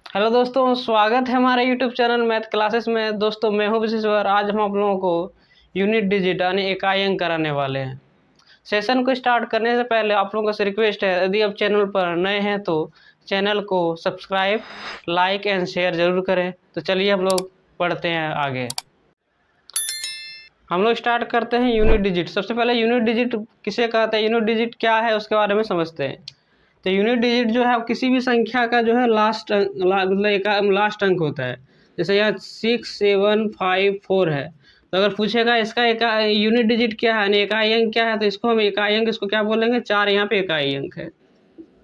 Hello दोस्तों, स्वागत है हमारे यूट्यूब चैनल मैथ क्लासेस में। दोस्तों मैं हूं विशेश्वर। आज हम आप लोगों को यूनिट डिजिट यानी इकाई अंक कराने वाले हैं। सेशन को स्टार्ट करने से पहले आप लोगों से रिक्वेस्ट है, यदि आप चैनल पर नए हैं तो चैनल को सब्सक्राइब, लाइक एंड शेयर ज़रूर करें। तो चलिए हम लोग पढ़ते हैं आगे। हम लोग स्टार्ट करते हैं यूनिट डिजिट। सबसे पहले यूनिट डिजिट किसे कहते हैं, यूनिट डिजिट क्या है उसके बारे में समझते हैं। तो यूनिट डिजिट जो है किसी भी संख्या का जो है लास्ट अंक होता है। जैसे यहाँ 6754 है, तो अगर पूछेगा इसका यूनिट डिजिट क्या है यानी इकाई अंक क्या है, तो इसको हम इकाई अंक इसको क्या बोलेंगे, 4 यहाँ पे इकाई अंक है।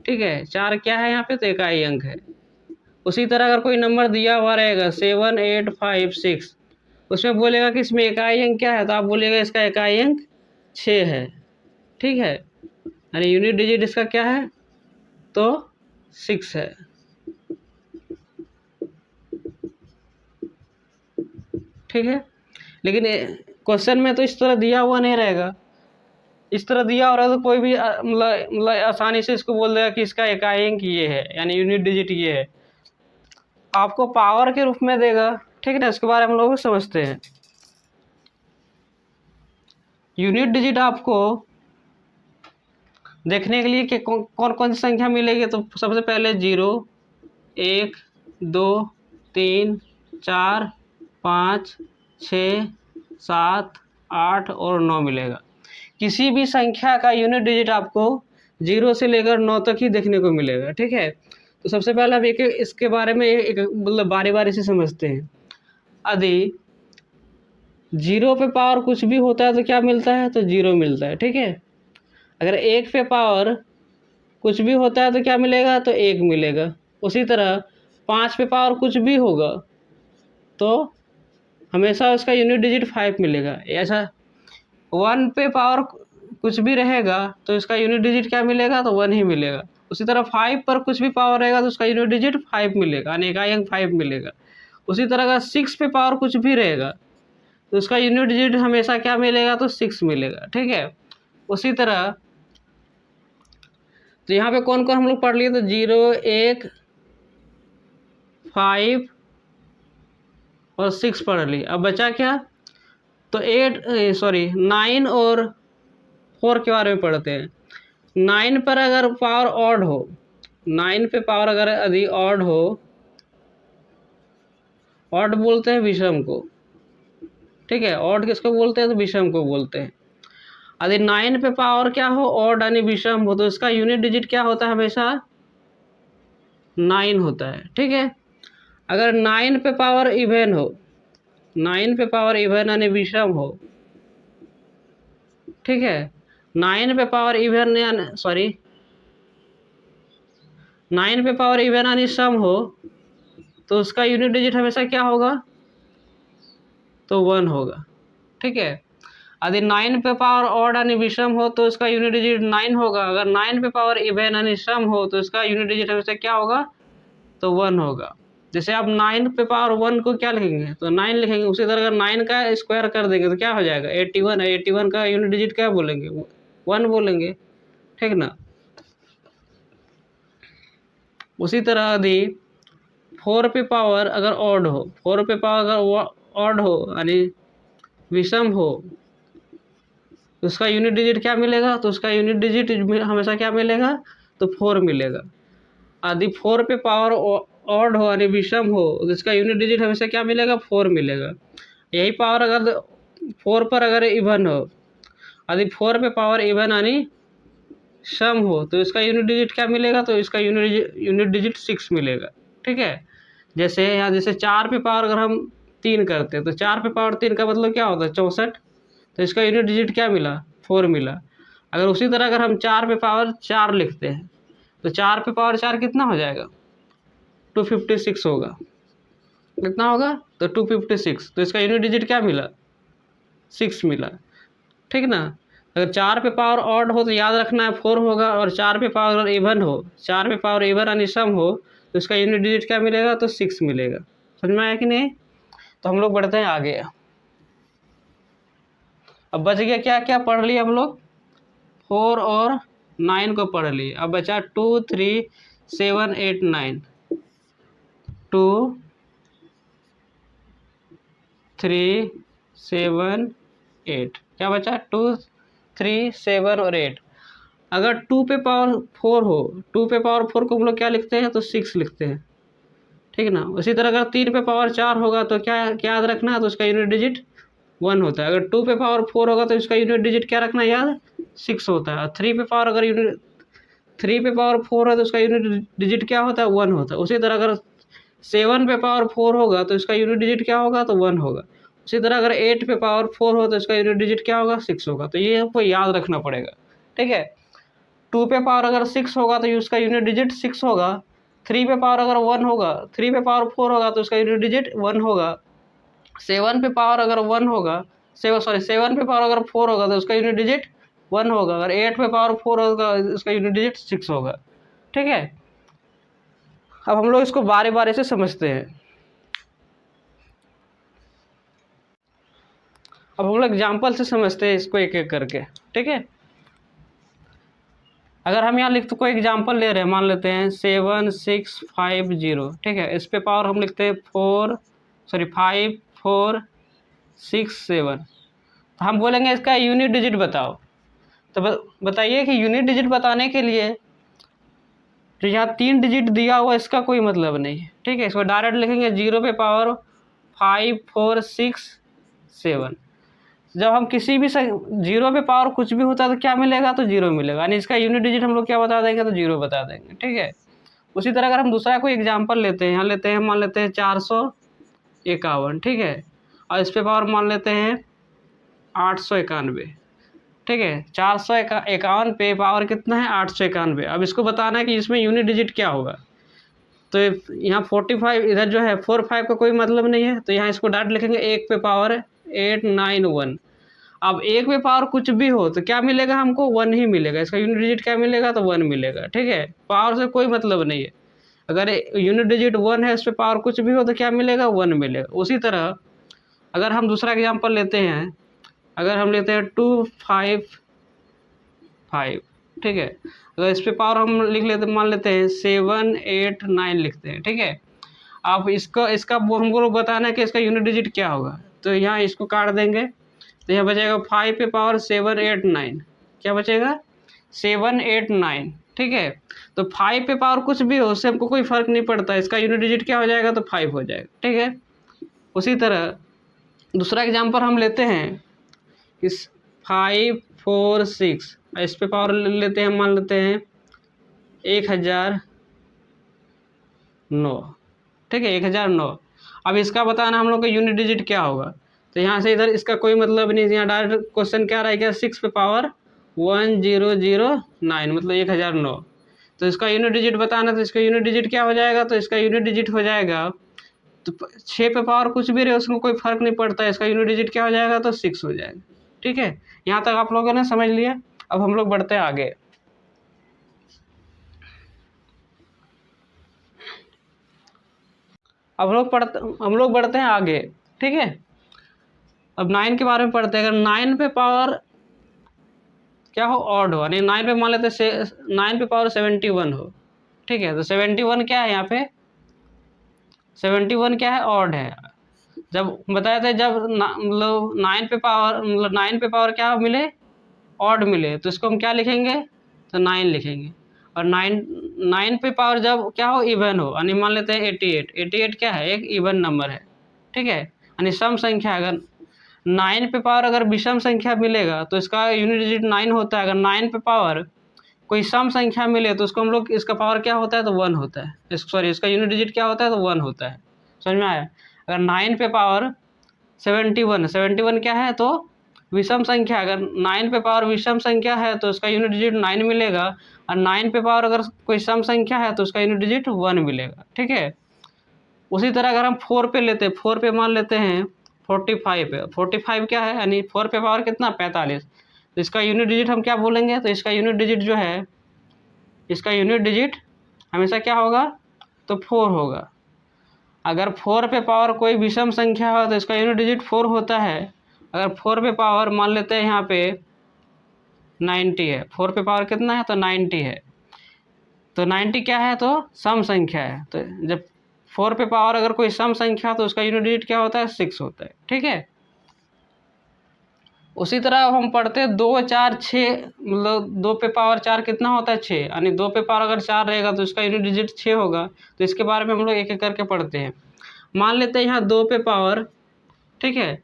ठीक है, 4 क्या है यहाँ पे, तो इकाई अंक है। उसी तरह अगर कोई नंबर दिया हुआ रहेगा 7856, उसमें बोलेगा कि इसमें इकाई अंक क्या है, तो आप बोलेगा इसका इकाई अंक 6 है। ठीक है, यानी यूनिट डिजिट इसका क्या है, तो 6 है। ठीक है, लेकिन क्वेश्चन में तो इस तरह दिया हुआ नहीं रहेगा। इस तरह दिया हो रहा है तो कोई भी मतलब आसानी से इसको बोल देगा कि इसका इकाई अंक ये है यानी यूनिट डिजिट ये है, आपको पावर के रूप में देगा। ठीक है ना, इसके बारे में हम लोग समझते हैं। यूनिट डिजिट आपको देखने के लिए कि कौन कौन सी संख्या मिलेगी, तो सबसे पहले 0, 1, 2, 3, 4, 5, 6, 7, 8 और 9 मिलेगा। किसी भी संख्या का यूनिट डिजिट आपको 0 से लेकर 9 तक ही देखने को मिलेगा। ठीक है, तो सबसे पहले अब इसके बारे में मतलब बारी बारी से समझते हैं। यदि 0 पे पावर कुछ भी होता है तो क्या मिलता है, तो 0 मिलता है। ठीक है, अगर 1 पे पावर कुछ भी होता है तो क्या मिलेगा, तो 1 मिलेगा। उसी तरह 5 पे पावर कुछ भी होगा तो हमेशा उसका यूनिट डिजिट 5 मिलेगा। ऐसा 1 पे पावर कुछ भी रहेगा तो इसका यूनिट डिजिट क्या मिलेगा, तो 1 ही मिलेगा। उसी तरह 5 पर कुछ भी पावर रहेगा तो उसका यूनिट डिजिट 5 मिलेगा यानी इकाई अंक 5 मिलेगा। उसी तरह अगर 6 पे पावर कुछ भी रहेगा तो उसका यूनिट डिजिट हमेशा क्या मिलेगा, तो 6 मिलेगा। ठीक है, उसी तरह तो यहाँ पे कौन कौन हम लोग पढ़ लिए, तो 0, 1, 5 और 6 पढ़ ली। अब बचा क्या, तो 9 और 4 के बारे में पढ़ते हैं। 9 पर अगर पावर ऑड हो, 9 पे पावर अगर यदि ऑड हो, ऑड बोलते हैं विषम को। ठीक है, ऑड किसको बोलते हैं, तो विषम को बोलते हैं। यदि 9 पे पावर क्या हो, ऑड यानी विषम हो, तो इसका यूनिट डिजिट क्या होता है, हमेशा 9 होता है। ठीक है, अगर 9 पे पावर इवन हो, 9 पे पावर इवन यानी विषम हो, ठीक है, 9 पे पावर इवन यानी 9 पे पावर इवन यानी सम हो, तो उसका यूनिट डिजिट हमेशा क्या होगा, तो 1 होगा। ठीक है, यदि 9 पे पावर ऑड यानी विषम हो तो इसका यूनिट डिजिट 9 होगा। अगर 9 पे पावर इवन यानी सम हो तो इसका यूनिट डिजिट हमेशा क्या होगा, तो 1 होगा। जैसे आप 9 पे पावर 1 को क्या लिखेंगे, तो 9 लिखेंगे। उसी तरह अगर 9 का स्क्वायर कर देंगे तो क्या हो जाएगा, 81 है। 81 का यूनिट डिजिट क्या बोलेंगे, 1 बोलेंगे। ठीक ना, उसी तरह यदि 4 पे पावर अगर ऑड हो, 4 पे पावर अगर ऑड हो यानी विषम हो, तो उसका यूनिट डिजिट क्या मिलेगा, तो उसका यूनिट डिजिट हमेशा क्या मिलेगा, तो 4 मिलेगा। यदि 4 पे पावर ऑड हो यानी विषम हो, तो इसका यूनिट डिजिट हमेशा क्या मिलेगा, 4 मिलेगा। यही पावर अगर 4 पर अगर इवन हो, यदि 4 पे पावर इवन यानी सम हो, तो इसका यूनिट डिजिट क्या मिलेगा, तो इसका यूनिट डिजिट 6 मिलेगा। ठीक है, जैसे यहाँ जैसे 4 पे पावर अगर हम 3 करते हैं तो 4 पे पावर 3 का मतलब क्या होता है, 64, तो इसका यूनिट डिजिट क्या मिला, 4 मिला। अगर उसी तरह अगर हम 4 पे पावर 4 लिखते हैं तो 4 पे पावर 4 कितना हो जाएगा, 256 होगा। कितना होगा, तो 256, तो इसका यूनिट डिजिट क्या मिला, 6 मिला। ठीक ना, अगर 4 पे पावर ऑड हो तो याद रखना है 4 होगा, और 4 पे पावर इवन हो, 4 पे पावर इवन यानी सम हो, तो इसका यूनिट डिजिट क्या मिलेगा, तो 6 मिलेगा। समझ में आया कि नहीं, तो हम लोग बढ़ते हैं आगे। अब बच गया क्या क्या पढ़ लिए हम लोग, 4 और 9 को पढ़ लिए। अब बचा 2, 3, 7, 8, 9। 2 3 7 8, क्या बचा 2 3 7 और 8। अगर 2 पे पावर 4 हो, 2 पे पावर 4 को हम लोग क्या लिखते हैं तो 6 लिखते हैं, ठीक है ना। उसी तरह अगर 3 पे पावर 4 होगा तो क्या क्या याद रखना है, तो उसका यूनिट डिजिट 1 होता है। अगर 2 पे पावर 4 होगा तो इसका यूनिट डिजिट क्या रखना है याद, 6 होता है। और 3 पे पावर अगर यूनिट 3 पे पावर 4 है तो उसका यूनिट डिजिट क्या होता है 1 होता है। उसी तरह अगर 7 पे पावर 4 होगा तो इसका यूनिट डिजिट क्या होगा तो 1 होगा। उसी तरह अगर 8 पे पावर 4 हो तो इसका यूनिट डिजिट क्या होगा 6 होगा। तो ये आपको याद रखना पड़ेगा, ठीक है। 2 पे पावर अगर 6 होगा तो उसका यूनिट डिजिट 6 होगा। 3 पे पावर अगर 1 होगा, 3 पे पावर 4 होगा तो उसका यूनिट डिजिट 1 होगा। 7 पे पावर अगर 1 होगा, 7 पे पावर अगर 4 होगा तो उसका यूनिट डिजिट 1 होगा। अगर 8 पे पावर 4 होगा उसका यूनिट डिजिट 6 होगा, ठीक है। अब हम लोग इसको बारे बारे से समझते हैं। अब हम लोग एग्जाम्पल से समझते हैं इसको एक एक करके, ठीक है। अगर हम यहाँ लिखते कोई एग्जाम्पल ले रहे हैं, मान लेते हैं 7 6 5 0, ठीक है। इस पे पावर हम लिखते हैं 5 4 6 7। तो हम बोलेंगे इसका यूनिट डिजिट बताओ। तो बताइए कि यूनिट डिजिट बताने के लिए जो यहाँ 3 डिजिट दिया हुआ इसका कोई मतलब नहीं है, ठीक है। इसको डायरेक्ट लिखेंगे 0 पे पावर 5 4 6 7। जब हम किसी भी 0 पे पावर कुछ भी होता है तो क्या मिलेगा तो 0 मिलेगा, यानी इसका यूनिट डिजिट हम लोग क्या बता देंगे तो 0 बता देंगे, ठीक है। उसी तरह अगर हम दूसरा कोई एग्जांपल लेते हैं, यहाँ लेते हैं मान लेते हैं 451, ठीक है। और इस पे पावर मान लेते हैं 891, ठीक है। 451 पे पावर कितना है 891। अब इसको बताना है कि इसमें यूनिट डिजिट क्या होगा। तो यहाँ 45 इधर जो है 45 का कोई मतलब नहीं है, तो यहाँ इसको डायरेक्ट लिखेंगे 1 पे पावर 891। अब 1 पे पावर कुछ भी हो तो क्या मिलेगा हमको 1 ही मिलेगा। इसका यूनिट डिजिट क्या मिलेगा तो 1 मिलेगा, ठीक है। पावर से कोई मतलब नहीं है। अगर यूनिट डिजिट 1 है, इस पे पावर कुछ भी हो तो क्या मिलेगा 1 मिलेगा। उसी तरह अगर हम दूसरा एग्जांपल लेते हैं, अगर हम लेते हैं 255, ठीक है। अगर इस पे पावर हम लिख लेते मान लेते हैं 7 8 9 लिखते हैं, ठीक है। आप इसका हमको बताना है कि इसका यूनिट डिजिट क्या होगा। तो यहाँ इसको काट देंगे तो यहाँ बचेगा 5 पे पावर 7 8 9, क्या बचेगा 7 8 9, ठीक है। तो 5 पे पावर कुछ भी हो उससे हमको कोई फर्क नहीं पड़ता, इसका यूनिट डिजिट क्या हो जाएगा तो 5 हो जाएगा, ठीक है। उसी तरह दूसरा एग्जांपल हम लेते हैं इस 5 4 6, इस पे पावर लेते हैं मान लेते हैं 1009, ठीक है 1009। अब इसका बताना हम लोग का यूनिट डिजिट क्या होगा। तो यहाँ से इधर इसका कोई मतलब नहीं, यहाँ डायरेक्ट क्वेश्चन क्या रहेगा 6 पे पावर 1009 मतलब 1009। तो इसका यूनिट डिजिट बताना, तो इसका यूनिट डिजिट क्या हो जाएगा तो इसका यूनिट डिजिट हो जाएगा, तो 6 पे पावर कुछ भी रहे उसको कोई फर्क नहीं पड़ता, इसका यूनिट डिजिट क्या हो जाएगा तो 6 हो जाएगा, ठीक है। यहाँ तक आप लोगों ने समझ लिया। अब हम लोग बढ़ते हैं आगे। अब हम लोग बढ़ते हैं आगे, ठीक है। अब 9 के बारे में पढ़ते हैं। अगर 9 पे पावर क्या हो ऑड हो, यानी 9 पे मान लेते हैं 9 पे पावर 71 हो, ठीक है। तो 71 क्या है यहाँ पे 71 क्या है ऑड है। जब बताए थे जब मतलब 9 पे पावर मतलब 9 पे पावर क्या मिले ऑड मिले तो इसको हम क्या लिखेंगे तो 9 लिखेंगे। और 9 पे पावर जब क्या हो इवन हो, यानी मान लेते हैं 88 क्या है एक इवन नंबर है, ठीक है। यानी सम संख्या, अगर 9 पे पावर अगर विषम संख्या मिलेगा तो इसका यूनिट डिजिट 9 होता है। अगर 9 पे पावर कोई सम संख्या मिले तो उसको हम लोग इसका पावर क्या होता है तो 1 होता है, सॉरी इसका यूनिट डिजिट क्या होता है तो 1 होता है। समझ में आया। अगर 9 पे पावर 71 क्या है तो विषम संख्या, अगर 9 पे पावर विषम संख्या है तो उसका यूनिट डिजिट 9 मिलेगा। और 9 पे पावर अगर कोई सम संख्या है तो उसका यूनिट डिजिट 1 मिलेगा, ठीक है। उसी तरह अगर हम 4 पे लेते हैं, 4 पे मान लेते हैं 45 है। 45 क्या है यानी 4 पे पावर कितना 45, तो इसका यूनिट डिजिट हम क्या बोलेंगे तो इसका यूनिट डिजिट जो है इसका यूनिट डिजिट हमेशा क्या होगा तो 4 होगा। अगर 4 पे पावर कोई विषम संख्या हो तो इसका यूनिट डिजिट 4 होता है। अगर 4 पे पावर मान लेते हैं यहाँ पे 90 है, 4 पे पावर कितना है तो 90 है। तो 90 क्या है तो सम संख्या है। तो जब 4 पे पावर अगर कोई सम संख्या तो उसका यूनिट डिजिट क्या होता है, 6 होता है। ठीक है, उसी तरह हम पढ़ते हैं 2 4 6, मतलब 2 पे पावर 4 कितना होता है, 6, यानी 2 पे पावर अगर 4 रहेगा तो उसका यूनिट डिजिट 6 होगा। तो इसके बारे में हम लोग एक एक करके पढ़ते हैं। मान लेते हैं यहाँ 2 पे पावर, ठीक है,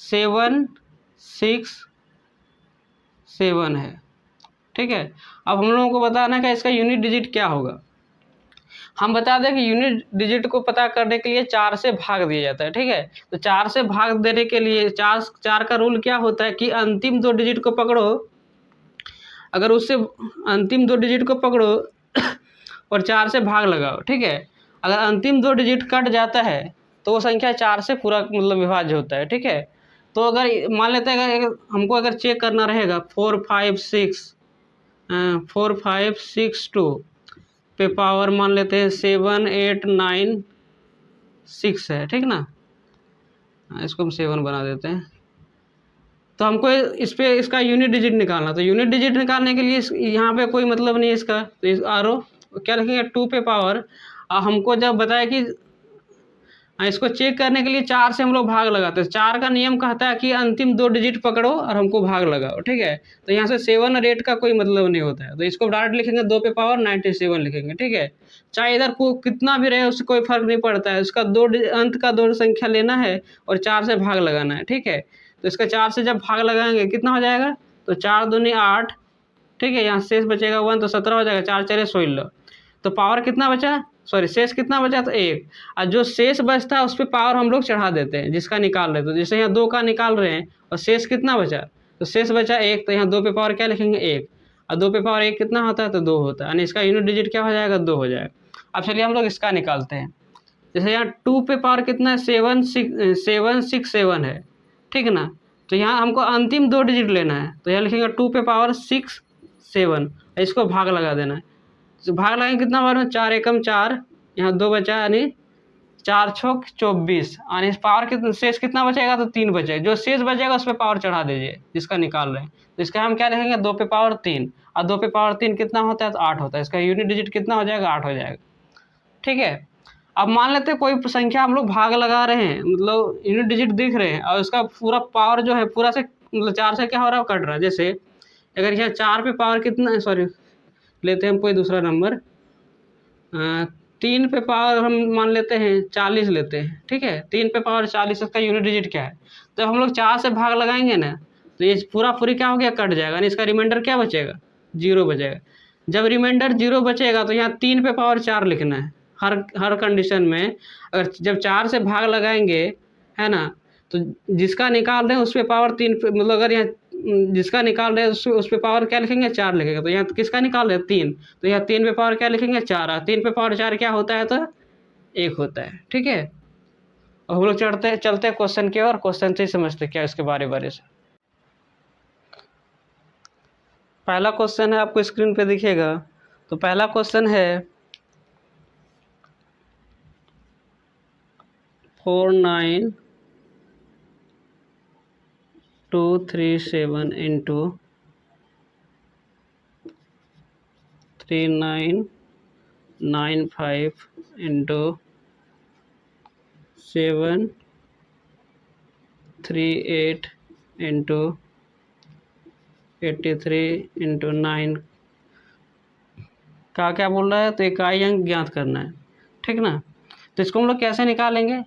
7 6 7 है। ठीक है, अब हम लोगों को बताना है कि इसका यूनिट डिजिट क्या होगा। हम बता दें कि यूनिट डिजिट को पता करने के लिए 4 से भाग दिया जाता है। ठीक है, तो 4 से भाग देने के लिए 4 का रूल क्या होता है कि अंतिम 2 डिजिट को पकड़ो, अगर उससे अंतिम 2 डिजिट को पकड़ो और 4 से भाग लगाओ। ठीक है, अगर अंतिम 2 डिजिट कट जाता है तो वो संख्या 4 से पूरा मतलब विभाज्य होता है। ठीक है, तो अगर मान लेते हैं अगर हमको अगर चेक करना रहेगा 4 5 6 2 पे पावर मान लेते हैं 7 8 9 6 है। ठीक ना, इसको हम 7 बना देते हैं। तो हमको इस पे इसका यूनिट डिजिट निकालना, तो यूनिट डिजिट निकालने के लिए यहाँ पे कोई मतलब नहीं है इसका, तो इस आर क्या लिखेंगे 2 पे पावर। हमको जब बताया कि इसको चेक करने के लिए 4 से हम लोग भाग लगाते हैं। 4 का नियम कहता है कि अंतिम 2 डिजिट पकड़ो और हमको भाग लगाओ। ठीक है, तो यहाँ से 7 और 8 का कोई मतलब नहीं होता है, तो इसको डायरेक्ट लिखेंगे 2 पे पावर 97 लिखेंगे। ठीक है, चाहे इधर को कितना भी रहे उससे कोई फर्क नहीं पड़ता है, उसका अंत का 2 संख्या लेना है और 4 से भाग लगाना है। ठीक है, तो इसका 4 से जब भाग लगाएंगे कितना हो जाएगा, तो 4 दूनी 8। ठीक है, यहाँ शेष बचेगा 1, तो 17 हो जाएगा, 4 4 16। तो पावर कितना बचा, सॉरी शेष कितना बचा, तो 1। और जो शेष बचता है उस पर पावर हम लोग चढ़ा देते हैं जिसका निकाल रहे हैं। तो जैसे यहाँ 2 का निकाल रहे हैं और शेष कितना बचा, तो शेष बचा 1, तो यहाँ 2 पे पावर क्या लिखेंगे 1, और 2 पे पावर 1 कितना होता है, तो 2 होता है, यानी इसका यूनिट डिजिट क्या हो जाएगा, 2 हो जाएगा। अब चलिए हम लोग इसका निकालते हैं। जैसे यहाँ 2 पे पावर कितना है, 7 6 7 है। ठीक ना, तो यहाँ हमको अंतिम 2 डिजिट लेना है, तो यहाँ लिखेंगे 2 पे पावर 6 7, इसको भाग लगा देना है। तो भाग लगाएंगे कितना बार में, 4 एकम 4, यहाँ 2 बचा, यानी 4 छक 24, यानी पावर कितना शेष कितना बचेगा, तो 3 बचेगा। जो शेष बचेगा उस पर पावर चढ़ा दीजिए जिसका निकाल रहे हैं। तो इसका हम क्या लिखेंगे, 2 पे पावर 3, और 2 पे पावर 3 कितना होता है, तो 8 होता है। इसका यूनिट डिजिट कितना हो जाएगा, 8 हो जाएगा। ठीक है, अब मान लेते हैं कोई संख्या हम लोग भाग लगा रहे हैं, मतलब यूनिट डिजिट दिख रहे हैं और उसका पूरा पावर जो है पूरा से मतलब 4 से क्या हो रहा है, कट रहा है। जैसे अगर यहाँ 4 पे पावर कितना, सॉरी लेते हैं हम कोई दूसरा नंबर, 3 पे पावर हम मान लेते हैं 40 लेते हैं। ठीक है, 3 पे पावर 40, इसका यूनिट डिजिट क्या है, तो हम लोग 4 से भाग लगाएंगे ना, तो ये पूरी क्या हो गया, कट जाएगा, यानी इसका रिमाइंडर क्या बचेगा, 0 बचेगा। जब रिमाइंडर 0 बचेगा तो यहाँ 3 पे पावर 4 लिखना है हर कंडीशन में। अगर जब 4 से भाग लगाएंगे, है ना, तो जिसका निकाल रहे हैं उस पर पावर 3 पे, मतलब अगर यहाँ जिसका निकाल रहे हैं उस पे पावर क्या लिखेंगे, 4 लिखेंगे। तो यहाँ किसका निकाल रहे हैं, 3, तो यहाँ 3 पे पावर क्या लिखेंगे, 4। 3 पे पावर 4 क्या होता है, तो 1 होता है। ठीक है, और हम लोग चलते हैं क्वेश्चन की ओर, क्वेश्चन से ही समझते क्या इसके बारे से। पहला क्वेश्चन है, आपको स्क्रीन पे दिखेगा। तो पहला क्वेश्चन है 49237 इंटू 3995 इंटू 738 इंटू 83 इंटू 9 का क्या बोल रहा है, तो इकाई अंक ज्ञात करना है। ठीक ना, तो इसको हम लोग कैसे निकालेंगे,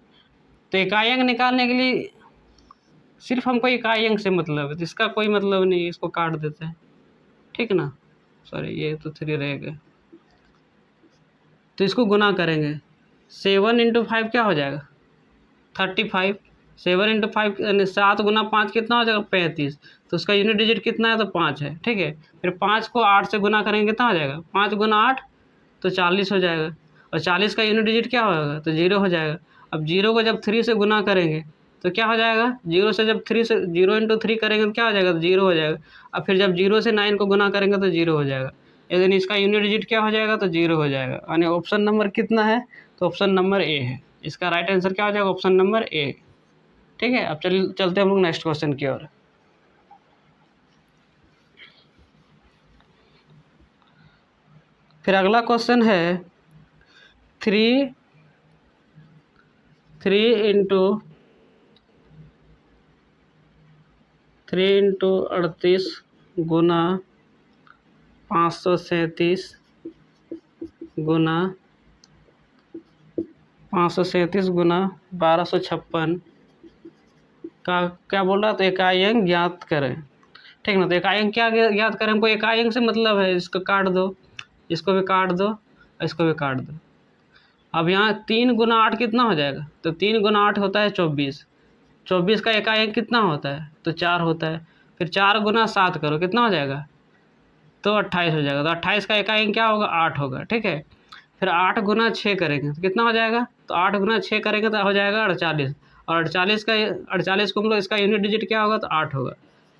तो इकाई अंक निकालने के लिए सिर्फ हमको इकाई अंक से मतलब है, इसका कोई मतलब नहीं, इसको काट देते हैं। ठीक ना, सॉरी ये तो 3 रहेगा, तो इसको गुना करेंगे। 7 इंटू 5 क्या हो जाएगा, 35। 7 इंटू 5 यानी 7 गुना 5 कितना हो जाएगा, 35। तो उसका यूनिट डिजिट कितना है, तो 5 है। ठीक है, फिर 5 को 8 से गुना करेंगे कितना हो जाएगा, 5 गुना 8 तो 40 हो जाएगा, और 40 का यूनिट डिजिट क्या होगा, तो 0 हो जाएगा। अब 0 को जब 3 से गुना करेंगे तो क्या हो जाएगा, 0 से जब 3 से 0 इंटू 3 करेंगे तो क्या हो जाएगा, 0 हो जाएगा। अब फिर जब 0 से 9 को गुना करेंगे तो 0 हो जाएगा, यानी इसका यूनिट डिजिट क्या हो जाएगा, तो 0 हो जाएगा। यानी ऑप्शन नंबर कितना है, तो ऑप्शन नंबर ए है। इसका राइट आंसर क्या हो जाएगा, ऑप्शन नंबर ए। ठीक है, अब चलते हम लोग नेक्स्ट क्वेश्चन की ओर। फिर अगला क्वेश्चन है 3 3 इंटू 38 गुना 537 गुना 1256 का क्या बोल रहा है, तो इकाई अंक ज्ञात करें। ठीक ना, तो इकाई अंक क्या ज्ञात करें, हमको इकाई अंक से मतलब है, इसको काट दो, इसको भी काट दो, इसको भी काट दो। अब यहाँ 3 गुना 8 कितना हो जाएगा, तो 3 गुना 8 होता है 24। 24 का इकाई अंक कितना होता है, तो 4 होता है। फिर 4 गुना 7 करो, कितना हो जाएगा, तो 28 हो जाएगा। तो 28 का इकाई अंक क्या होगा, 8 होगा। ठीक है, फिर 8 गुना 6 करेंगे तो कितना हो जाएगा, तो 8 गुना 6 करेंगे तो हो जाएगा 48। और 48 को हम लोग इसका यूनिट डिजिट क्या होगा, तो 8 होगा।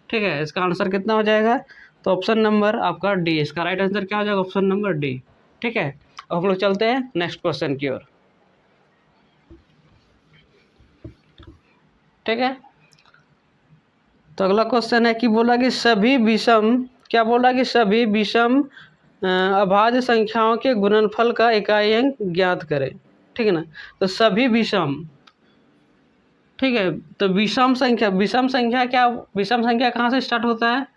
ठीक है, इसका आंसर कितना हो जाएगा, तो ऑप्शन नंबर आपका डी, इसका राइट आंसर क्या हो जाएगा, ऑप्शन नंबर डी। ठीक है, अब हम लोग चलते हैं नेक्स्ट क्वेश्चन की ओर। ठीक है, तो अगला क्वेश्चन है कि बोला कि सभी विषम, क्या बोला कि सभी विषम अभाज्य संख्याओं के गुणनफल का इकाई अंक ज्ञात करें। ठीक है ना, तो सभी विषम, ठीक है, तो विषम संख्या क्या, विषम संख्या कहाँ से स्टार्ट होता है,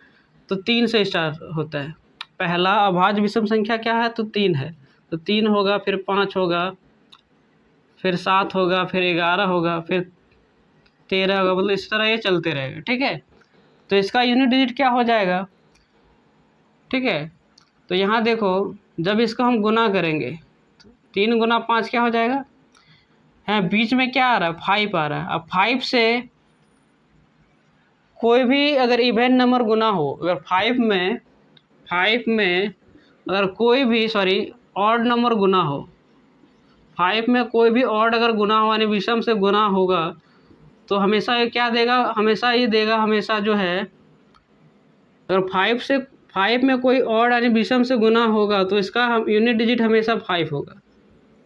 तो 3 से स्टार्ट होता है। पहला अभाज्य विषम संख्या क्या है, तो 3 है, तो 3 होगा, फिर 5 होगा, फिर 7 होगा, फिर 11 होगा, फिर 13 होगा, मतलब इस तरह ये चलते रहेगा। ठीक है, तो इसका यूनिट डिजिट क्या हो जाएगा। ठीक है, तो यहाँ देखो, जब इसको हम गुना करेंगे, 3 गुना 5 क्या हो जाएगा, है बीच में क्या आ रहा है, 5 आ रहा है। अब 5 से कोई भी अगर इवन नंबर गुना हो, अगर 5 में अगर कोई भी ऑड नंबर गुना हो, 5 में कोई भी ऑड अगर गुना हो, यानी विषम से गुना होगा, तो हमेशा ये क्या देगा, हमेशा ये देगा, हमेशा जो है, अगर 5 में कोई ऑड यानी विषम से गुना होगा, तो इसका यूनिट डिजिट हमेशा 5 होगा।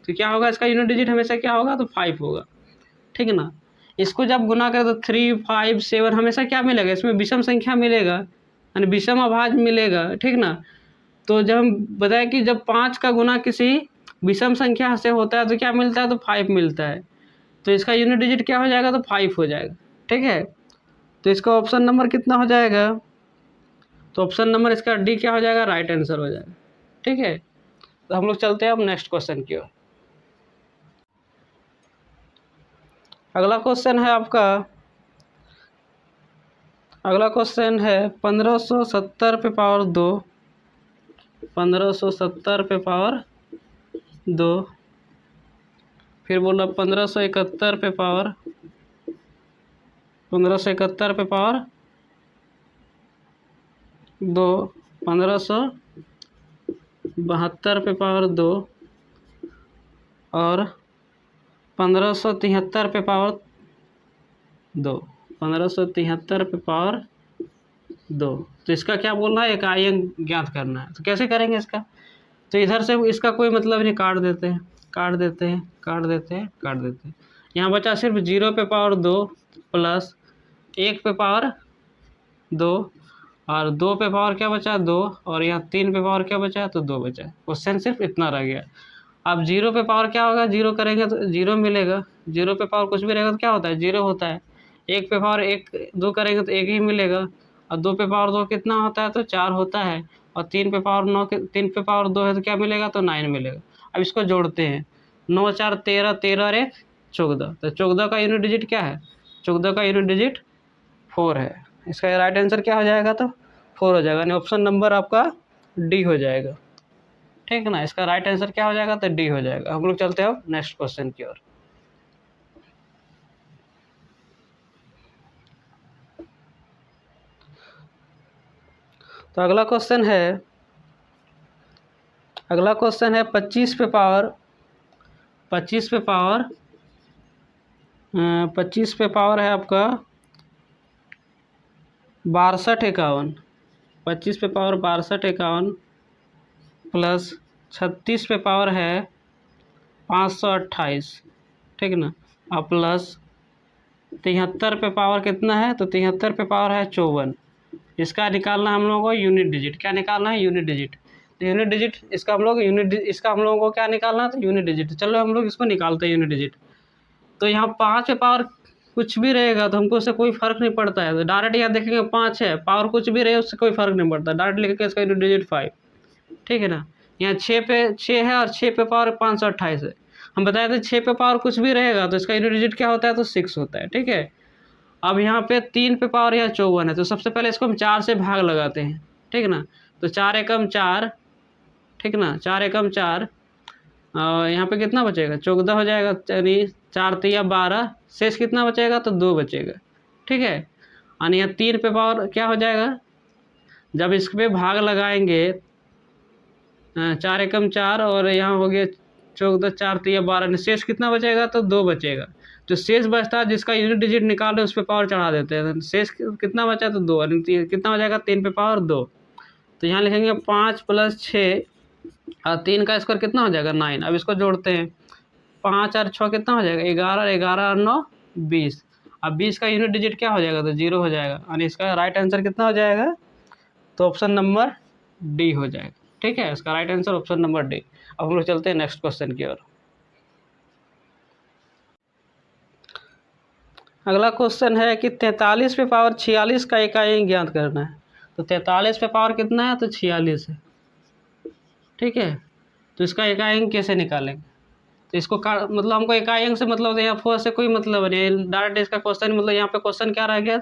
तो क्या होगा, इसका यूनिट डिजिट हमेशा क्या होगा, तो 5 होगा। ठीक है ना, इसको जब गुना करें तो 3, 5, 7 हमेशा क्या मिलेगा, इसमें विषम संख्या मिलेगा, यानी विषम अभाज्य मिलेगा। ठीक ना, तो जब हम बताएं कि जब 5 का गुना किसी विषम संख्या से होता है तो क्या मिलता है, तो 5 मिलता है। तो इसका यूनिट डिजिट क्या हो जाएगा, तो 5 हो जाएगा। ठीक है, तो इसका ऑप्शन नंबर कितना हो जाएगा, तो ऑप्शन नंबर इसका डी क्या हो जाएगा, राइट आंसर हो जाएगा। ठीक है, तो हम लोग चलते हैं अब नेक्स्ट क्वेश्चन की ओर। अगला क्वेश्चन है आपका, अगला क्वेश्चन है 1570 पे पावर 2, 1570 पे पावर 2, फिर बोला 1571 पे पावर 1571 पे पावर 2, 1572 पे पावर 2 और 1573 पे पावर 2, 1573 पे पावर 2। तो इसका क्या बोलना है, इकाई अंक ज्ञात करना है। तो कैसे करेंगे इसका, तो इधर से इसका कोई मतलब नहीं, काट देते हैं, काट देते हैं, काट देते हैं, काट देते हैं। यहाँ बचा सिर्फ 0 पे पावर 2 प्लस 1 पे पावर 2 और 2 पे पावर क्या बचा, 2, और यहाँ 3 पे पावर क्या बचा, तो 2 बचा। क्वेश्चन सिर्फ इतना रह गया। अब 0 पे पावर क्या होगा, 0 करेंगे तो 0 मिलेगा, 0 पे पावर कुछ भी रहेगा तो क्या होता है, 0 होता है। 1 पे पावर 2 करेंगे तो 1 ही मिलेगा, और 2 पे पावर 2 कितना होता है, तो 4 होता है, और 3 पे पावर 2 है तो क्या मिलेगा, तो 9 मिलेगा। अब इसको जोड़ते हैं, 9 4 13, 13 और 1 14, तो 14 का यूनिट डिजिट क्या है, 14 का यूनिट डिजिट 4 है। इसका राइट आंसर क्या हो जाएगा, तो 4 हो जाएगा, यानी ऑप्शन नंबर आपका डी हो जाएगा। ठीक है ना, इसका राइट आंसर क्या हो जाएगा, तो डी हो जाएगा। हम लोग चलते हैं नेक्स्ट क्वेश्चन की ओर। तो अगला क्वेश्चन है 25 पे पावर 25 पे पावर 25 पे पावर है आपका 6251, 25 पे पावर 6251 प्लस 36 पे पावर है 528। ठीक ना, और प्लस 73 पे पावर कितना है, तो 73 पे पावर है 54। इसका निकालना हम लोगों को यूनिट डिजिट, क्या निकालना है, यूनिट डिजिट। तो यूनिट डिजिट इसका हम लोग इसका हम लोगों को क्या निकालना है, तो यूनिट डिजिट। चलो हम लोग इसको निकालते हैं यूनिट डिजिट। तो यहाँ 5 पे पावर कुछ भी रहेगा तो हमको उससे कोई फ़र्क नहीं पड़ता है। तो डायरेक्ट यहाँ देखेंगे 5 है, पावर कुछ भी रहे उससे कोई फ़र्क नहीं पड़ता, डायरेक्ट लिखेंगे इसका यूनिट डिजिट 5, ठीक है ना। यहाँ 6 पे 6 है और 6 पे पावर 528 है। हम बताए थे 6 पे पावर कुछ भी रहेगा तो इसका यूनिट डिजिट क्या होता है, तो 6 होता है, ठीक है। अब यहाँ पे 3 पे पावर यहाँ 54 है, तो सबसे पहले इसको हम 4 से भाग लगाते हैं, ठीक ना। तो 4 एकम 4, ठीक ना, 4 एकम 4, यहाँ पे कितना बचेगा, 14 हो जाएगा, यानी 4 तिया 12, शेष कितना बचेगा, तो 2 बचेगा, ठीक है। यानी यहाँ 3 पे पावर क्या हो जाएगा, जब इस पे भाग लगाएंगे 4 एकम 4 और यहाँ हो गया 14, 4 तिया 12, शेष कितना बचेगा, तो 2 बचेगा। जो शेष बचता है जिसका यूनिट डिजिट निकाल रहे उस पर पावर चढ़ा देते हैं, शेष कितना बचा, तो 2, कितना हो जाएगा, 3 पे पावर 2। तो यहाँ लिखेंगे 5 + 6 और 3 का स्क्वायर कितना हो जाएगा, 9। अब इसको जोड़ते हैं, 5 और 6 कितना हो जाएगा, 11, 11 और 9 20। अब 20 का यूनिट डिजिट क्या हो जाएगा, तो 0 हो जाएगा, यानी इसका राइट आंसर कितना हो जाएगा, तो ऑप्शन नंबर डी हो जाएगा, ठीक है। इसका right answer option number D. अब हम लोग चलते हैं नेक्स्ट क्वेश्चन की ओर। अगला क्वेश्चन है कि 43 पे पावर 46 का इकाई ज्ञात करना है। तो 43 पे पावर कितना है, तो 46 है, ठीक है। तो इसका इकाई अंक कैसे निकालेंगे, तो इसको मतलब हमको इकाई अंक से मतलब यहाँ 4 से कोई मतलब नहीं, डायरेक्ट इसका क्वेश्चन मतलब यहाँ पे क्वेश्चन क्या रह गया,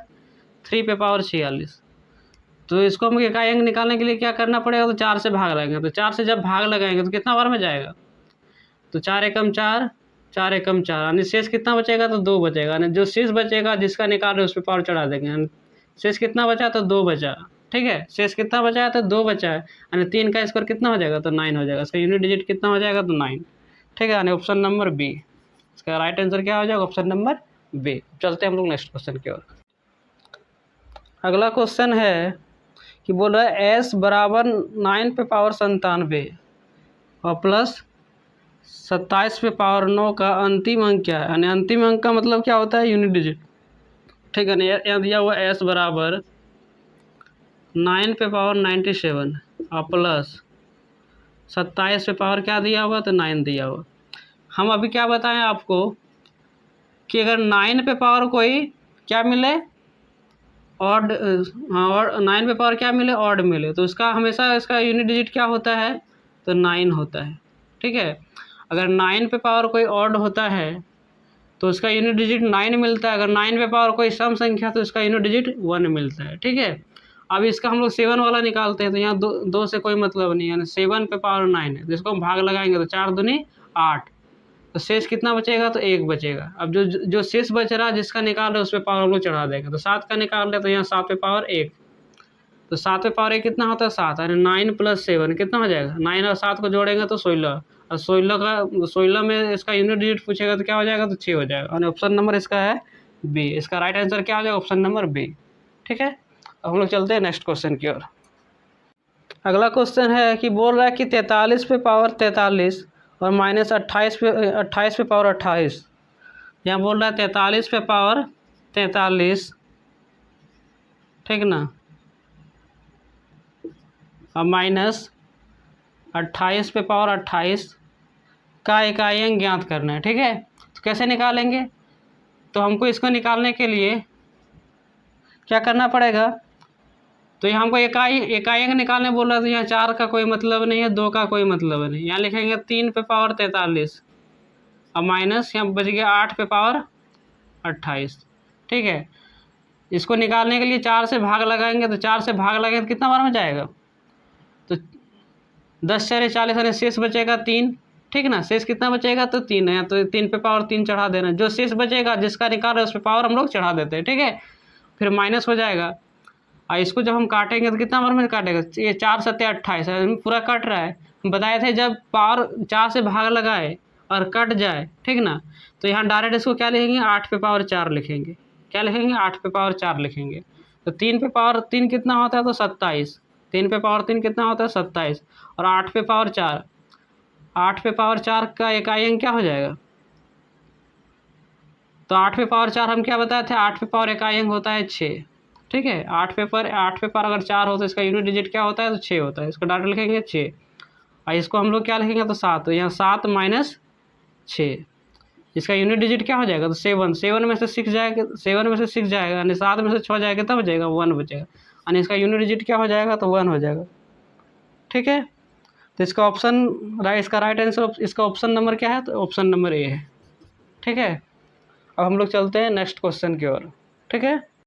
3 पे पावर 46। तो इसको हम इकाई अंक निकालने के लिए क्या करना पड़ेगा, तो 4 से भाग लगाएंगे। तो 4 से जब भाग लगाएंगे तो कितना बार में जाएगा, तो 4 एकम 4, 4 एकम 4, यानी शेष कितना बचेगा, तो 2 बचेगा। यानी जो शेष बचेगा जिसका निकाल रहे उस पर पावर चढ़ा देंगे, यानी शेष कितना बचा, तो 2 बचा, ठीक है। शेष कितना बचा है, तो 2 बचा है, यानी 3 का स्क्वायर कितना हो जाएगा, तो 9 हो जाएगा। इसका यूनिट डिजिट कितना हो जाएगा, तो 9, ठीक है। यानी ऑप्शन नंबर बी, इसका राइट आंसर क्या हो जाएगा, ऑप्शन नंबर बी। चलते हैं हम लोग नेक्स्ट क्वेश्चन की ओर। अगला क्वेश्चन है कि बोल रहा है एस बराबर 9 पे पावर 97 और प्लस 27 पे पावर 9 का अंतिम अंक क्या है। यानी अंतिम अंक का मतलब क्या होता है, यूनिट डिजिट, ठीक है ना। यहाँ दिया हुआ एस बराबर 9 पे पावर 97 और प्लस 27 पे पावर क्या दिया हुआ, तो 9 दिया हुआ। हम अभी क्या बताएं आपको कि अगर 9 पे पावर कोई क्या मिले, ऑड, और 9 पे पावर क्या मिले, ऑड मिले, तो उसका हमेशा इसका यूनिट डिजिट क्या होता है, तो 9 होता है, ठीक है। अगर 9 पे पावर कोई ऑड होता है तो उसका यूनिट डिजिट 9 मिलता है। अगर 9 पे पावर कोई सम संख्या तो उसका यूनिट डिजिट 1 मिलता है, ठीक है। अब इसका हम लोग 7 वाला निकालते हैं, तो यहाँ दो से कोई मतलब नहीं है, 7 पे पावर 9 है, जिसको हम भाग लगाएंगे तो 4 दूनी 8, तो शेष कितना बचेगा, तो 1 बचेगा। अब जो शेष बच रहा है जिसका निकाल रहे उस पर पावर हम लोग चढ़ा देंगे। तो 7 का निकाल रहे तो यहाँ 7 पे पावर 1, तो 7 पे पावर 1 कितना होता है, 7, यानी 9 + 7 कितना हो जाएगा, 9 और 7 को जोड़ेंगे तो 16, और 16 में इसका यूनिट डिजिट पूछेगा तो क्या हो जाएगा, तो 6 हो जाएगा। और ऑप्शन नंबर इसका है बी, इसका राइट आंसर क्या हो जाएगा, ऑप्शन नंबर बी, ठीक है। अब हम लोग चलते हैं नेक्स्ट क्वेश्चन की ओर। अगला क्वेश्चन है कि बोल रहा है कि 43 पे पावर 43 और माइनस 28 पे पावर 28। यहाँ बोल रहा है 43 पे पावर 43, ठीक ना, और माइनस 28 पे पावर 28 का इकाई अंक ज्ञात करना है, ठीक है। तो कैसे निकालेंगे, तो हमको इसको निकालने के लिए क्या करना पड़ेगा, तो यहाँ हमको इकाई अंक निकालने बोल रहा है, तो यहाँ 4 का कोई मतलब नहीं है, 2 का कोई मतलब नहीं। यहाँ लिखेंगे 3 पे पावर 43 और माइनस यहाँ बच गया 8 पे पावर 28, ठीक है। इसको निकालने के लिए 4 से भाग लगाएंगे, तो 4 से भाग लगाएंगे तो कितना बार में जाएगा, तो 10 4 40, यानी शेष बचेगा 3, ठीक ना। शेष कितना बचेगा, तो 3 है, तो 3 पे पावर 3 चढ़ा देना, जो शेष बचेगा जिसका निकाल रहे उस पर पावर हम लोग चढ़ा देते हैं, ठीक है। फिर माइनस हो जाएगा, और इसको जब हम काटेंगे तो कितना बार में काटेगा, ये 4 7 28 पूरा कट रहा है। बताए थे जब पावर 4 से भाग लगाए और कट जाए, ठीक ना, तो यहाँ डायरेक्ट इसको क्या लिखेंगे, 8 पे पावर 4 लिखेंगे। क्या लिखेंगे, 8 पे पावर 4 लिखेंगे। तो 3 पे पावर 3 कितना होता है, तो 27, 3 पे पावर 3 कितना होता है, 27, और 8 पे पावर 4, 8 पे पावर 4 का इकाई अंक क्या हो जाएगा, तो 8 पे पावर 4 हम क्या बताए थे, 8 पे पावर इकाई अंक होता है 6, ठीक है। 8 पे पावर अगर 4 हो तो इसका यूनिट डिजिट क्या होता है, तो 6 होता है। इसको डाटा लिखेंगे 6, और इसको हम लोग क्या लिखेंगे, तो 7, तो यहाँ 7 - 6, इसका यूनिट डिजिट क्या हो जाएगा, तो 7, 7 में से 6 जाएगा, 7 में से 6 जाएगा यानी 7 में से 6 जाएगा तब बचेगा 1 बचेगा, यानी इसका यूनिट डिजिट क्या हो जाएगा, तो 1 हो जाएगा। ठीक है, तो इसका इसका राइट आंसर इसका ऑप्शन नंबर क्या है, तो ऑप्शन नंबर ए है। ठीक है, अब हम लोग चलते हैं नेक्स्ट क्वेश्चन की ओर। ठीक है।